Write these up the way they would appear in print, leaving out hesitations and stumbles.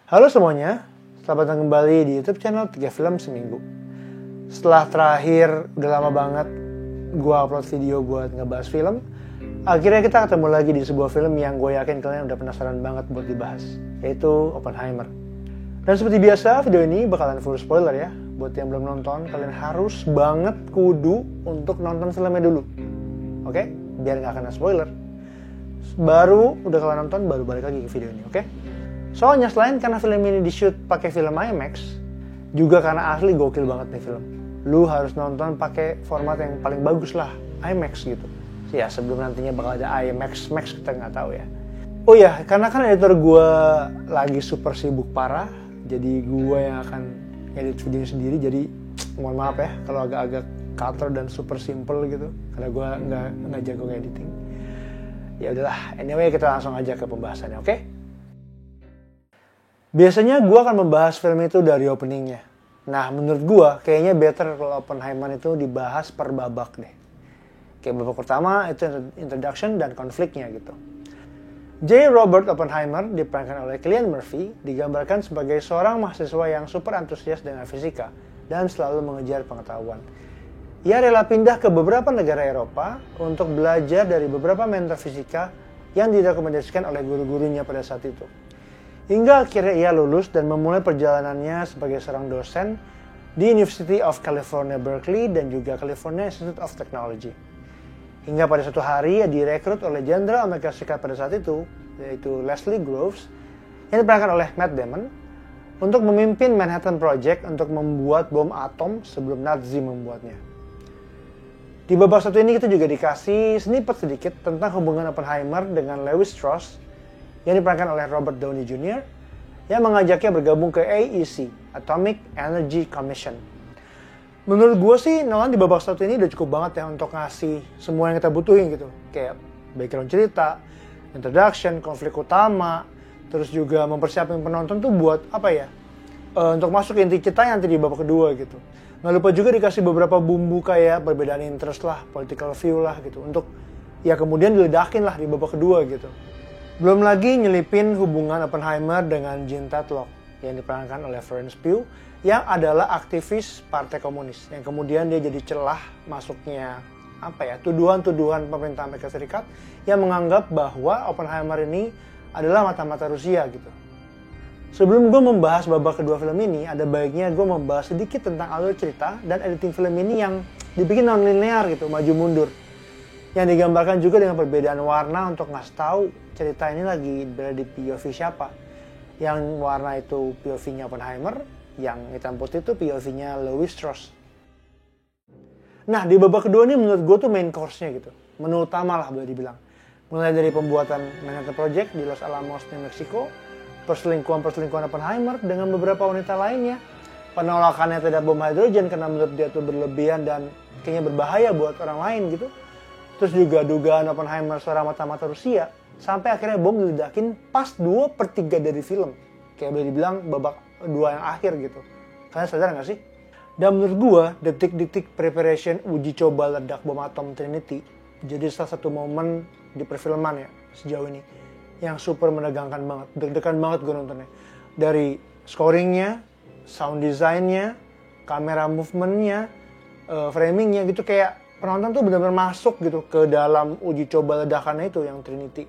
Halo semuanya, selamat datang kembali di YouTube channel 3 Film Seminggu. Setelah terakhir, udah lama banget gue upload video buat ngebahas film, akhirnya kita ketemu lagi di sebuah film yang gue yakin kalian udah penasaran banget buat dibahas, yaitu Oppenheimer. Dan seperti biasa, video ini bakalan full spoiler ya. Buat yang belum nonton, kalian harus banget kudu untuk nonton filmnya dulu. Oke? Biar gak kena spoiler. Baru udah kalian nonton, baru balik lagi ke video ini, oke? Soalnya selain karena film ini di-shoot pakai film IMAX, juga karena asli gokil banget nih film. Lu harus nonton pakai format yang paling bagus lah, IMAX gitu. Ya sebelum nantinya bakal ada IMAX Max, kita nggak tahu ya. Oh ya, karena kan editor gue lagi super sibuk parah, jadi gue yang akan edit video sendiri. Jadi mohon maaf ya kalau agak-agak cutter dan super simple gitu, karena gue nggak jago editing. Ya udahlah, anyway kita langsung aja ke pembahasannya, oke? Biasanya gue akan membahas film itu dari openingnya. Nah, menurut gue kayaknya better kalau Oppenheimer itu dibahas per babak deh. Kayak babak pertama itu introduction dan konfliknya gitu. J. Robert Oppenheimer diperankan oleh Cillian Murphy, digambarkan sebagai seorang mahasiswa yang super antusias dengan fisika dan selalu mengejar pengetahuan. Ia rela pindah ke beberapa negara Eropa untuk belajar dari beberapa mentor fisika yang direkomendasikan oleh guru-gurunya pada saat itu. Hingga akhirnya ia lulus dan memulai perjalanannya sebagai seorang dosen di University of California, Berkeley dan juga California Institute of Technology. Hingga pada suatu hari ia direkrut oleh Jenderal Amerika Serikat pada saat itu, yaitu Leslie Groves, yang diperankan oleh Matt Damon, untuk memimpin Manhattan Project untuk membuat bom atom sebelum Nazi membuatnya. Di babak satu ini kita juga dikasih snippet sedikit tentang hubungan Oppenheimer dengan Lewis Strauss, yang diperankan oleh Robert Downey Jr. yang mengajaknya bergabung ke AEC, Atomic Energy Commission. Menurut gue sih, Nolan di babak satu ini udah cukup banget ya untuk ngasih semua yang kita butuhin gitu. Kayak background cerita, introduction, konflik utama, terus juga mempersiapkan penonton tuh buat apa ya? Untuk masuk ke inti cerita yang nanti di babak kedua gitu. Nggak lupa juga dikasih beberapa bumbu kayak perbedaan interest lah, political view lah gitu. Untuk ya kemudian diledakin lah di babak kedua gitu. Belum lagi nyelipin hubungan Oppenheimer dengan Jean Tatlock yang diperankan oleh Florence Pugh yang adalah aktivis Partai Komunis yang kemudian dia jadi celah masuknya tuduhan-tuduhan pemerintah Amerika Serikat yang menganggap bahwa Oppenheimer ini adalah mata-mata Rusia gitu. Sebelum gue membahas babak kedua film ini, ada baiknya gue membahas sedikit tentang alur cerita dan editing film ini yang dibikin non-linear gitu, maju mundur. Yang digambarkan juga dengan perbedaan warna untuk ngasih tahu cerita ini lagi berada di POV siapa. Yang warna itu POV-nya Oppenheimer, yang hitam putih itu POV-nya Lewis Strauss. Nah, di babak kedua ini menurut gue tuh main course-nya gitu. Menu utama lah boleh dibilang. Mulai dari pembuatan Manhattan Project di Los Alamos, New Mexico, perselingkuhan Oppenheimer dengan beberapa wanita lainnya, penolakannya terhadap bom hidrogen karena menurut dia itu berlebihan dan kayaknya berbahaya buat orang lain gitu. Terus juga dugaan Oppenheimer seorang mata-mata Rusia, sampai akhirnya bom diledakin pas 2/3 dari film. Kayak boleh dibilang babak 2 yang akhir gitu. Kalian sadar gak sih? Dan menurut gua, detik-detik preparation uji coba ledak bom atom Trinity jadi salah satu momen di perfilman ya sejauh ini yang super menegangkan banget. Deg-degan banget gua nontonnya. Dari scoringnya, sound design-nya, kamera movement-nya, framing-nya gitu kayak penonton tuh benar-benar masuk gitu ke dalam uji coba ledakannya itu yang Trinity.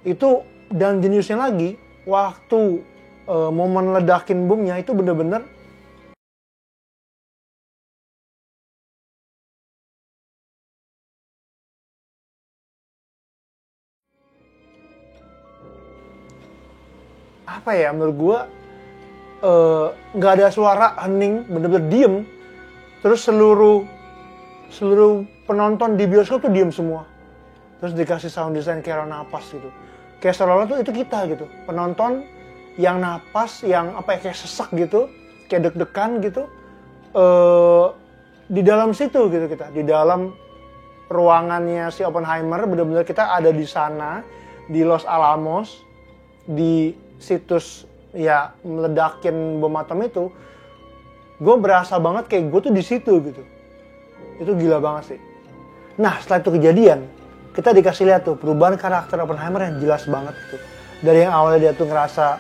Itu dan jeniusnya lagi, waktu momen ledakin bomnya itu benar-benar apa ya, menurut gua nggak ada suara, hening, benar-benar diem. Terus seluruh penonton di bioskop tuh diem semua. Terus dikasih sound design kayak napas gitu. Kayak seolah-olah tuh itu kita gitu. Penonton yang napas, yang kayak sesak gitu, kayak deg-degan gitu. Di dalam situ gitu kita. Di dalam ruangannya si Oppenheimer, benar-benar kita ada di sana, di Los Alamos, di situs ya meledakin bom atom itu. Gue berasa banget kayak gue tuh di situ gitu. Itu gila banget sih. Nah, setelah itu kejadian, kita dikasih lihat tuh perubahan karakter Oppenheimer yang jelas banget gitu. Dari yang awalnya dia tuh ngerasa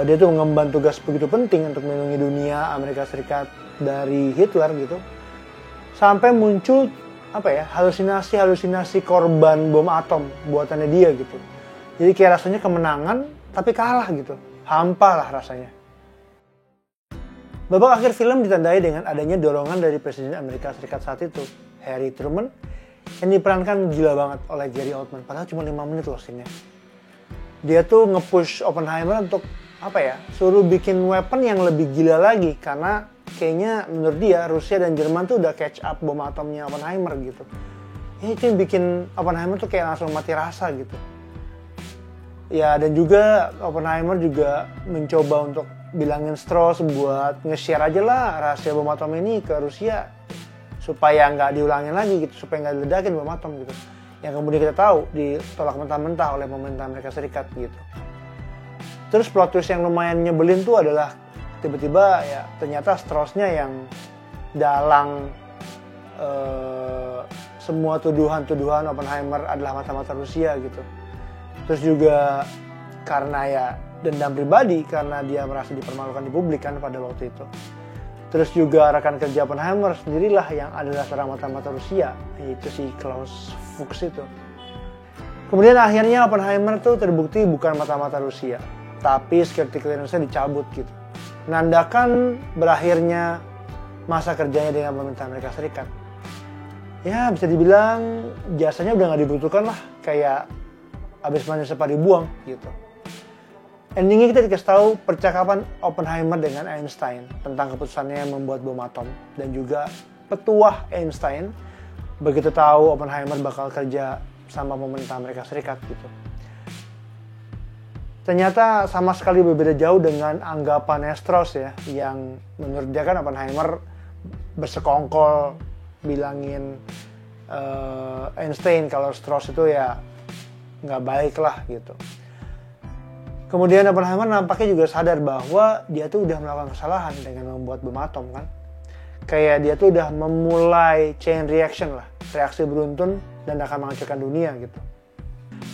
dia tuh mengemban tugas begitu penting untuk melindungi dunia Amerika Serikat dari Hitler gitu, sampai muncul halusinasi korban bom atom buatannya dia gitu. Jadi kayak rasanya kemenangan tapi kalah gitu, hampa lah rasanya. Babak akhir film ditandai dengan adanya dorongan dari Presiden Amerika Serikat saat itu, Harry Truman, yang diperankan gila banget oleh Gary Oldman, padahal cuma 5 menit loh scene-nya. Dia tuh nge-push Oppenheimer untuk suruh bikin weapon yang lebih gila lagi, karena kayaknya menurut dia Rusia dan Jerman tuh udah catch up bom atomnya Oppenheimer gitu. Ya itu yang bikin Oppenheimer tuh kayak langsung mati rasa gitu. Ya dan juga Oppenheimer juga mencoba untuk bilangin Strauss buat nge-share aja lah rahasia bom atom ini ke Rusia supaya nggak diulangin lagi gitu, supaya nggak diledakin bom atom gitu. Yang kemudian kita tahu ditolak mentah-mentah oleh pemerintah Amerika Serikat gitu. Terus plot twist yang lumayan nyebelin tuh adalah tiba-tiba ya ternyata Strauss-nya yang dalang semua tuduhan-tuduhan Oppenheimer adalah mata-mata Rusia gitu. Terus juga karena ya dendam pribadi karena dia merasa dipermalukan di publik kan pada waktu itu. Terus juga rekan kerja Oppenheimer sendirilah yang adalah seorang mata-mata Rusia, yaitu si Klaus Fuchs itu. Kemudian akhirnya Oppenheimer tuh terbukti bukan mata-mata Rusia, tapi security clearance-nya dicabut gitu. Menandakan berakhirnya masa kerjanya dengan pemerintah Amerika Serikat. Ya bisa dibilang jasanya udah gak dibutuhkan lah, kayak abis mandi separi buang gitu. Endingnya kita dikasih tahu percakapan Oppenheimer dengan Einstein tentang keputusannya membuat bom atom, dan juga petuah Einstein begitu tahu Oppenheimer bakal kerja sama pemerintah Amerika Serikat gitu. Ternyata sama sekali berbeda jauh dengan anggapan Strauss ya, yang menurut dia kan Oppenheimer bersekongkol bilangin Einstein kalau Strauss itu ya nggak baik lah gitu. Kemudian Oppenheimer nampaknya juga sadar bahwa dia tuh udah melakukan kesalahan dengan membuat bom atom kan. Kayak dia tuh udah memulai chain reaction lah, reaksi beruntun dan akan menghancurkan dunia gitu.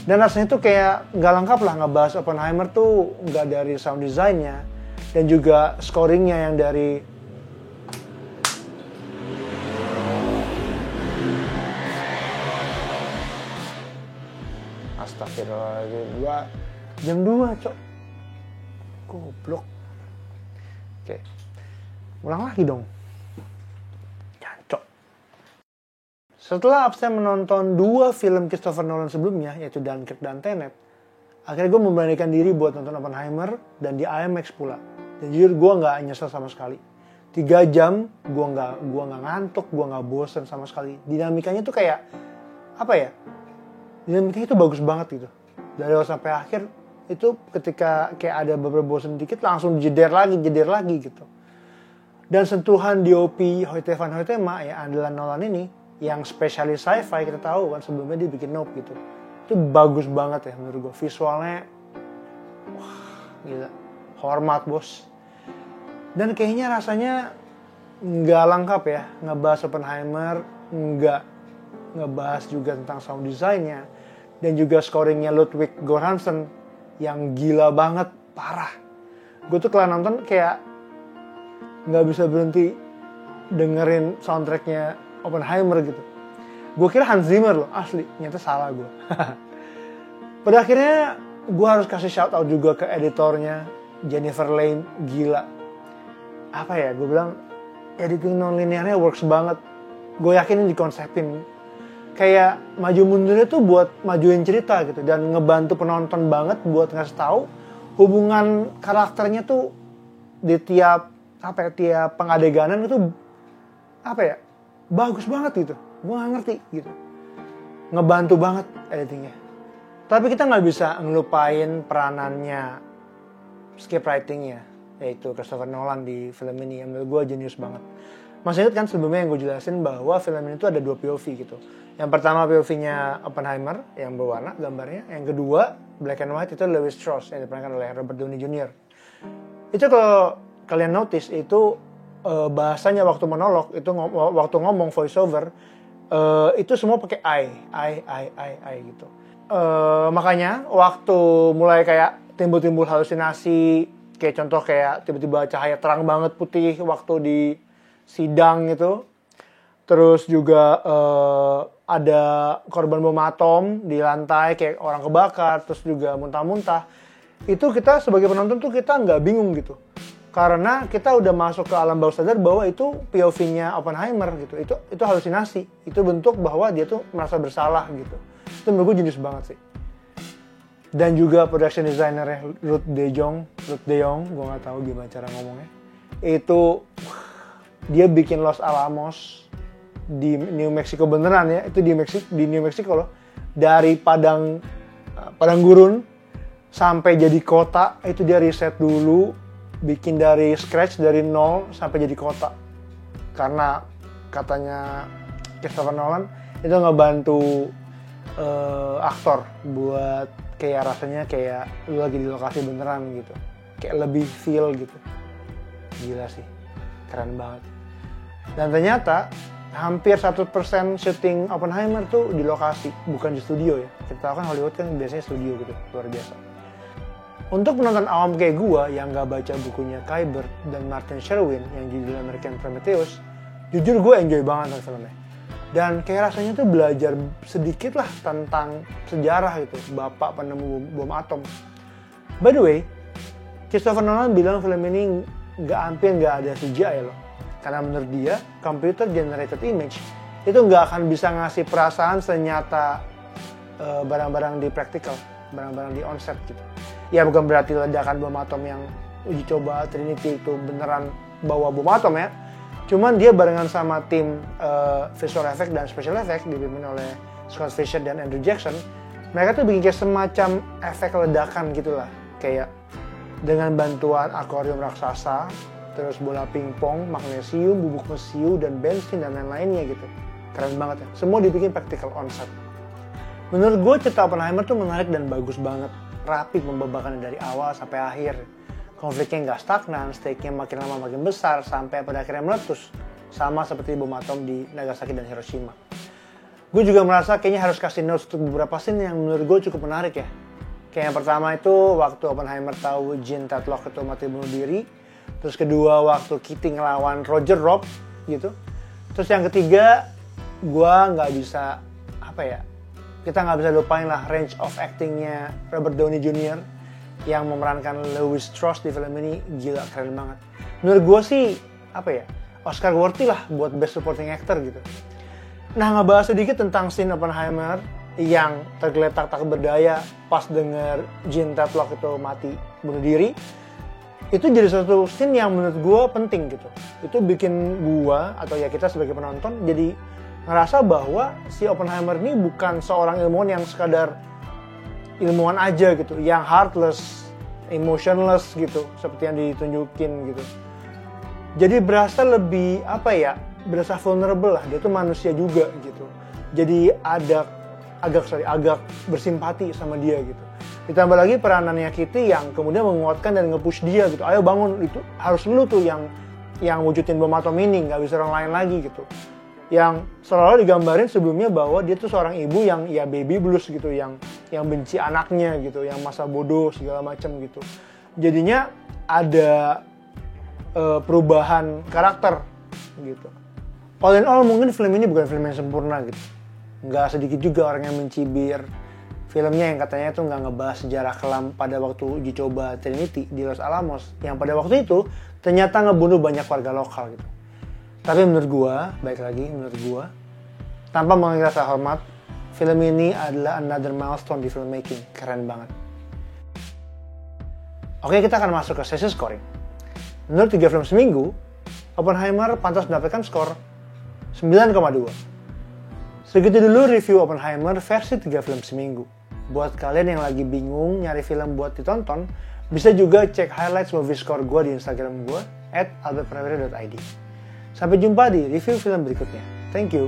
Dan rasanya tuh kayak nggak lengkap lah ngebahas Oppenheimer tuh nggak dari sound design-nya dan juga scoring-nya yang dari Astagfirullahaladzim, jam 2 cok, goblok. Oke, ulang lagi dong, jancok. Setelah absen menonton 2 film Christopher Nolan sebelumnya, yaitu Dunkirk dan Tenet, akhirnya gue memberanikan diri buat nonton Oppenheimer dan di IMAX pula. Dan jujur gue nggak nyesel sama sekali. 3 jam gue nggak ngantuk, gue nggak bosen sama sekali. Dinamikanya tuh kayak dinamikanya itu bagus banget gitu. Dari awal sampai akhir itu ketika kayak ada beberapa bosen dikit langsung jeder lagi gitu. Dan sentuhan DOP Hoyte van Hoytema ya andalan Nolan ini yang spesialis sci-fi, kita tahu kan sebelumnya dia bikin Nope gitu. Itu bagus banget ya menurut gue. Visualnya wah gila. Hormat bos. Dan kayaknya rasanya nggak lengkap ya ngebahas Oppenheimer, nggak ngebahas juga tentang sound design-nya dan juga scoringnya Ludwig Göransson yang gila banget, parah. Gue tuh kalau nonton kayak nggak bisa berhenti dengerin soundtracknya Oppenheimer gitu. Gue kira Hans Zimmer loh, asli, ternyata salah gue. Pada akhirnya gue harus kasih shout out juga ke editornya, Jennifer Lane, gila. Gue bilang editing non-linearnya works banget. Gue yakin ini dikonsepin. Kayak maju mundurnya tuh buat majuin cerita gitu dan ngebantu penonton banget buat ngasih tahu hubungan karakternya tuh di tiap pengadeganan itu bagus banget gitu. Gue nggak ngerti gitu. Ngebantu banget editingnya. Tapi kita nggak bisa ngelupain peranannya script writing-nya, yaitu Christopher Nolan di film ini yang menurut gue jenius banget. Masih ingat kan sebelumnya yang gue jelasin bahwa film ini tuh ada 2 POV gitu. Yang pertama POV-nya Oppenheimer yang berwarna gambarnya. Yang kedua black and white itu Lewis Strauss yang diperankan oleh Robert Downey Jr. Itu kalau kalian notice itu bahasanya waktu monolog itu waktu ngomong voice over itu semua pakai I gitu. Makanya waktu mulai kayak timbul-timbul halusinasi, kayak contoh kayak tiba-tiba cahaya terang banget putih waktu di sidang gitu. Terus juga ada korban bom atom di lantai kayak orang kebakar, terus juga muntah-muntah. Itu kita sebagai penonton tuh kita nggak bingung gitu. Karena kita udah masuk ke alam bawah sadar bahwa itu POV-nya Oppenheimer gitu. Itu halusinasi. Itu bentuk bahwa dia tuh merasa bersalah gitu. Itu menurut gue jenius banget sih. Dan juga production designer-nya Ruth De Jong, gue nggak tahu gimana cara ngomongnya. Itu dia bikin Los Alamos di New Mexico beneran ya. Itu di New Mexico loh. Dari padang gurun sampai jadi kota, itu dia riset dulu. Bikin dari scratch, dari nol sampai jadi kota. Karena katanya Christopher Nolan itu ngebantu aktor buat kayak rasanya kayak lu lagi di lokasi beneran gitu. Kayak lebih feel gitu. Gila sih, keren banget. Dan ternyata hampir 1% syuting Oppenheimer tuh di lokasi, bukan di studio ya. Kita tahu kan Hollywood kan biasanya studio gitu, luar biasa. Untuk penonton awam kayak gua yang gak baca bukunya Kuiper dan Martin Sherwin yang judulnya American Prometheus, jujur gue enjoy banget nonton filmnya. Dan kayak rasanya tuh belajar sedikit lah tentang sejarah gitu, bapak penemu bom atom. By the way, Christopher Nolan bilang film ini hampir nggak ada CGI loh. Karena menurut dia, computer generated image itu nggak akan bisa ngasih perasaan senyata barang-barang di practical, barang-barang di onset gitu. Ya bukan berarti ledakan bom atom yang uji coba Trinity itu beneran bawa bom atom ya. Cuman dia barengan sama tim visual effect dan special effect dipimpin oleh Scott Fisher dan Andrew Jackson. Mereka tuh bikin kayak semacam efek ledakan gitulah. Kayak dengan bantuan akuarium raksasa, terus bola pingpong, magnesium, bubuk mesiu, dan bensin dan lain-lainnya gitu. Keren banget ya. Semua dibikin practical on set. Menurut gue cerita Oppenheimer tuh menarik dan bagus banget. Rapi pembabakannya dari awal sampai akhir. Konfliknya nggak stagnan, stake-nya makin lama makin besar sampai pada akhirnya meletus. Sama seperti bom atom di Nagasaki dan Hiroshima. Gue juga merasa kayaknya harus kasih notes untuk beberapa scene yang menurut gue cukup menarik ya. Kayak yang pertama itu waktu Oppenheimer tahu Jean Tatlock itu mati bunuh diri. Terus kedua waktu Kitty ngelawan Roger Robb gitu. Terus yang ketiga, gue nggak bisa kita nggak bisa lupain lah range of actingnya Robert Downey Jr. yang memerankan Louis Strauss di film ini gila keren banget. Menurut gue sih Oscar worthy lah buat best supporting actor gitu. Nah ngebahas sedikit tentang scene Oppenheimer yang tergeletak tak berdaya pas denger Jean Tatlock itu mati bunuh diri. Itu jadi satu scene yang menurut gue penting gitu. Itu bikin gue atau ya kita sebagai penonton jadi ngerasa bahwa si Oppenheimer ini bukan seorang ilmuwan yang sekadar ilmuwan aja gitu, yang heartless, emotionless gitu, seperti yang ditunjukin gitu. Jadi berasa lebih berasa vulnerable lah, dia tuh manusia juga gitu. Jadi agak bersimpati sama dia gitu. Ditambah lagi peranannya Kitty yang kemudian menguatkan dan nge-push dia gitu. Ayo bangun, itu harus lu tuh yang wujudin bom atom ini, nggak bisa orang lain lagi gitu. Yang selalu digambarin sebelumnya bahwa dia tuh seorang ibu yang ya baby blues gitu, yang benci anaknya gitu, yang masa bodoh segala macam gitu. Jadinya ada perubahan karakter gitu. All in all mungkin film ini bukan film yang sempurna gitu. Nggak sedikit juga orang yang mencibir filmnya yang katanya tuh nggak ngebahas sejarah kelam pada waktu uji coba Trinity di Los Alamos, yang pada waktu itu ternyata ngebunuh banyak warga lokal gitu. Tapi menurut gua, tanpa mengurangi rasa hormat, film ini adalah another milestone di filmmaking. Keren banget. Oke, kita akan masuk ke sesi scoring. Menurut 3 film seminggu, Oppenheimer pantas mendapatkan skor 9,2. Segitu dulu review Oppenheimer versi 3 film seminggu. Buat kalian yang lagi bingung nyari film buat ditonton, bisa juga cek highlights movie score gua di Instagram gua @albertprawira.id. Sampai jumpa di review film berikutnya. Thank you.